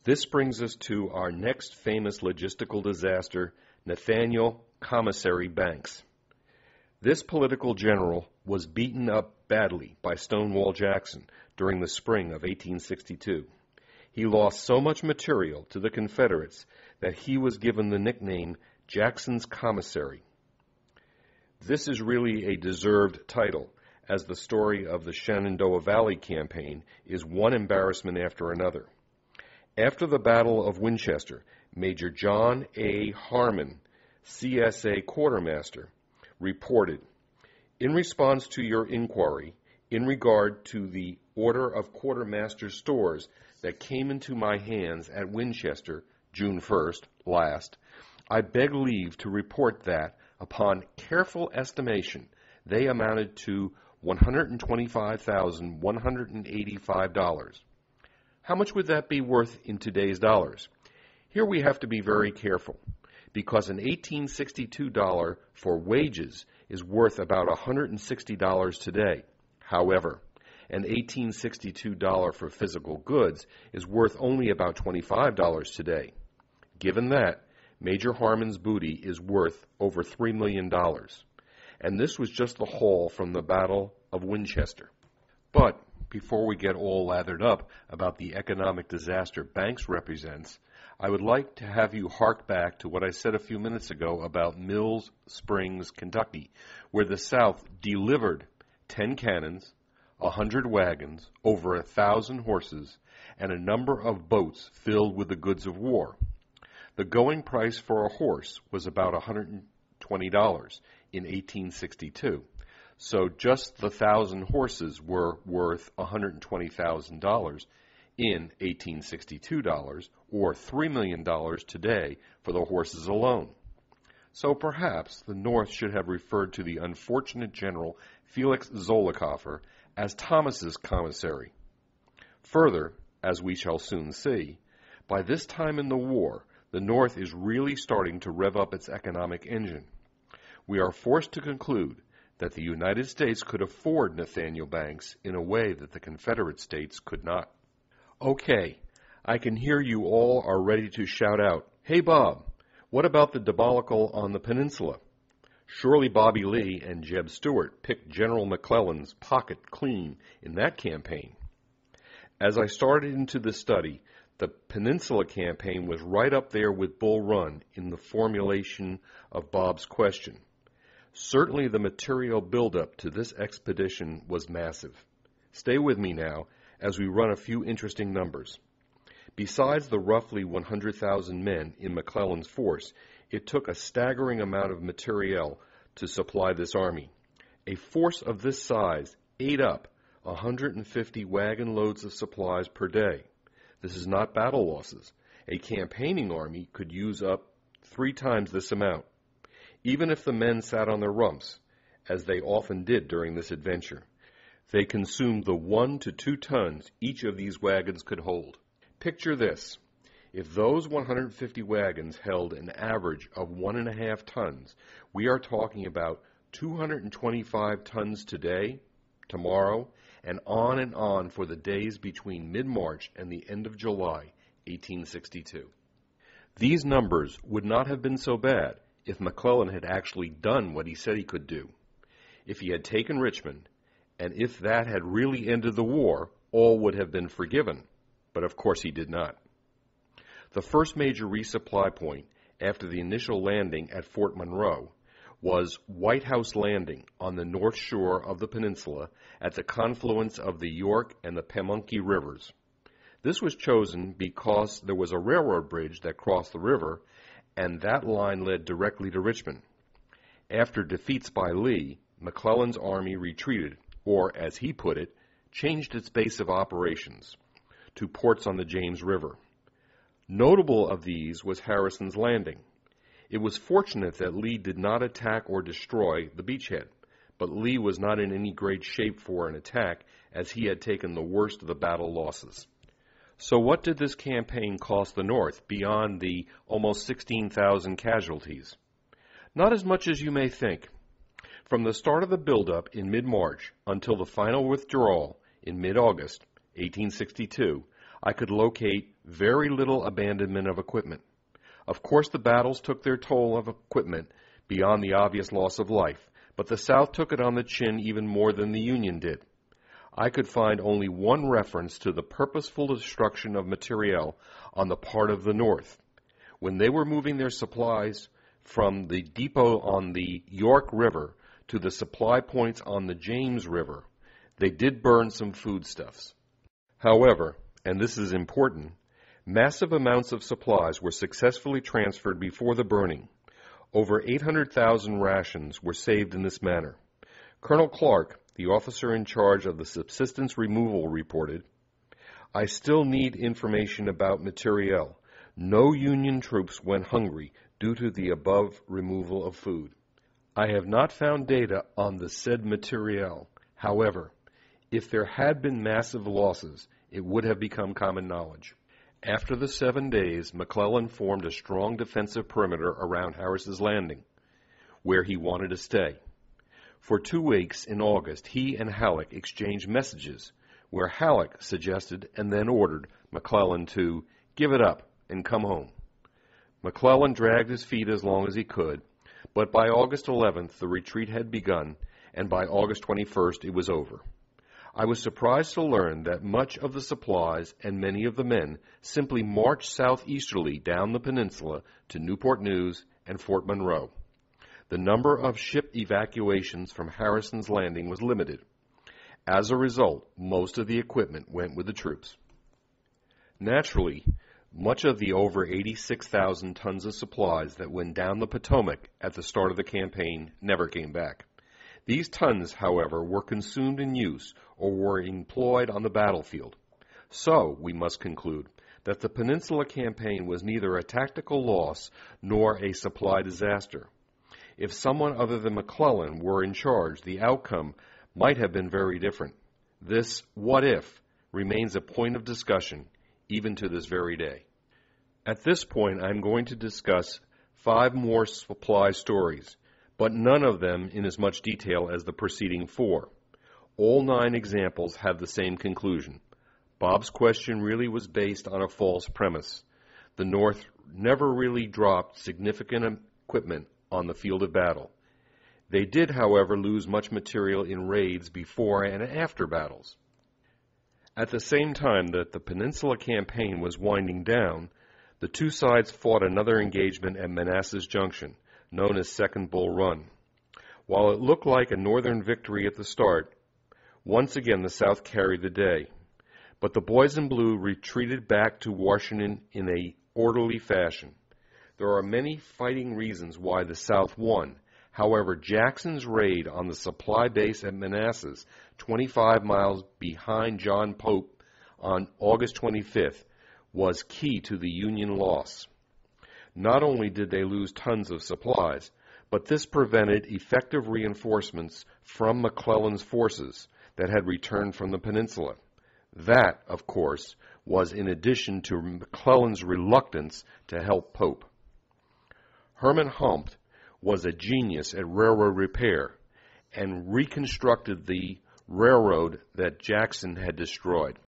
This brings us to our next famous logistical disaster, Nathaniel Commissary Banks. This political general was beaten up badly by Stonewall Jackson during the spring of 1862. He lost so much material to the Confederates that he was given the nickname Jackson's Commissary. This is really a deserved title, as the story of the Shenandoah Valley campaign is one embarrassment after another. After the Battle of Winchester, Major John A. Harmon, CSA Quartermaster, reported, "In response to your inquiry in regard to the order of quartermaster's stores that came into my hands at Winchester, June 1st, last, I beg leave to report that, upon careful estimation, they amounted to $125,185. How much would that be worth in today's dollars? Here we have to be very careful, because an $1862 for wages is worth about $160 today. However, an $1862 for physical goods is worth only about $25 today. Given that, Major Harmon's booty is worth over $3 million. And this was just the haul from the Battle of Winchester. But before we get all lathered up about the economic disaster Banks represents, I would like to have you hark back to what I said a few minutes ago about Mills Springs, Kentucky, where the South delivered 10 cannons, 100 wagons, over 1,000 horses, and a number of boats filled with the goods of war. The going price for a horse was about $120 in 1862. So just the 1,000 horses were worth $120,000 in 1862 dollars, or $3 million today for the horses alone. So perhaps the North should have referred to the unfortunate General Felix Zollicoffer as Thomas's commissary. Further, as we shall soon see, by this time in the war, the North is really starting to rev up its economic engine. We are forced to conclude that the United States could afford Nathaniel Banks in a way that the Confederate States could not. Okay, I can hear you all are ready to shout out, "Hey Bob, what about the debacle on the peninsula?" Surely Bobby Lee and Jeb Stuart picked General McClellan's pocket clean in that campaign. As I started into this study, the Peninsula Campaign was right up there with Bull Run in the formulation of Bob's question. Certainly the material buildup to this expedition was massive. Stay with me now as we run a few interesting numbers. Besides the roughly 100,000 men in McClellan's force, it took a staggering amount of materiel to supply this army. A force of this size ate up 150 wagon loads of supplies per day. This is not battle losses. A campaigning army could use up 3 times this amount, even if the men sat on their rumps, as they often did during this adventure. They consumed the 1 to 2 tons each of these wagons could hold. Picture this. If those 150 wagons held an average of 1.5 tons, we are talking about 225 tons today, tomorrow, and on for the days between mid-March and the end of July, 1862. These numbers would not have been so bad if McClellan had actually done what he said he could do. If he had taken Richmond, and if that had really ended the war, all would have been forgiven. But of course he did not. The first major resupply point after the initial landing at Fort Monroe was White House Landing on the north shore of the peninsula at the confluence of the York and the Pamunkey rivers. This was chosen because there was a railroad bridge that crossed the river, and that line led directly to Richmond. After defeats by Lee, McClellan's army retreated, or, as he put it, changed its base of operations to ports on the James River. Notable of these was Harrison's Landing. It was fortunate that Lee did not attack or destroy the beachhead, but Lee was not in any great shape for an attack, as he had taken the worst of the battle losses. So what did this campaign cost the North beyond the almost 16,000 casualties? Not as much as you may think. From the start of the buildup in mid-March until the final withdrawal in mid-August, 1862, I could locate very little abandonment of equipment. Of course, the battles took their toll of equipment beyond the obvious loss of life, but the South took it on the chin even more than the Union did. I could find only one reference to the purposeful destruction of materiel on the part of the North. When they were moving their supplies from the depot on the York River to the supply points on the James River, they did burn some foodstuffs. However, and this is important, massive amounts of supplies were successfully transferred before the burning. Over 800,000 rations were saved in this manner. Colonel Clark, the officer in charge of the subsistence removal, reported, "I still need information about materiel. No Union troops went hungry due to the above removal of food. I have not found data on the said materiel. However, if there had been massive losses, it would have become common knowledge." After the 7 days, McClellan formed a strong defensive perimeter around Harris's Landing, where he wanted to stay. For 2 weeks in August, he and Halleck exchanged messages, where Halleck suggested and then ordered McClellan to give it up and come home. McClellan dragged his feet as long as he could, but by August 11th the retreat had begun, and by August 21st it was over. I was surprised to learn that much of the supplies and many of the men simply marched southeasterly down the peninsula to Newport News and Fort Monroe. The number of ship evacuations from Harrison's Landing was limited. As a result, most of the equipment went with the troops. Naturally, much of the over 86,000 tons of supplies that went down the Potomac at the start of the campaign never came back. These tons, however, were consumed in use or were employed on the battlefield. So, we must conclude that the Peninsula Campaign was neither a tactical loss nor a supply disaster. If someone other than McClellan were in charge, the outcome might have been very different. This "what if" remains a point of discussion, even to this very day. At this point, I'm going to discuss 5 more supply stories, but none of them in as much detail as the preceding 4. All 9 examples have the same conclusion. Bob's question really was based on a false premise. The North never really dropped significant equipment on the field of battle. They did, however, lose much material in raids before and after battles. At the same time that the Peninsula Campaign was winding down, the two sides fought another engagement at Manassas Junction, known as Second Bull Run. While it looked like a Northern victory at the start, once again the South carried the day. But the Boys in Blue retreated back to Washington in a orderly fashion. There are many fighting reasons why the South won. However, Jackson's raid on the supply base at Manassas, 25 miles behind John Pope on August 25th, was key to the Union loss. Not only did they lose tons of supplies, but this prevented effective reinforcements from McClellan's forces that had returned from the peninsula. That, of course, was in addition to McClellan's reluctance to help Pope. Herman Humpt was a genius at railroad repair and reconstructed the railroad that Jackson had destroyed.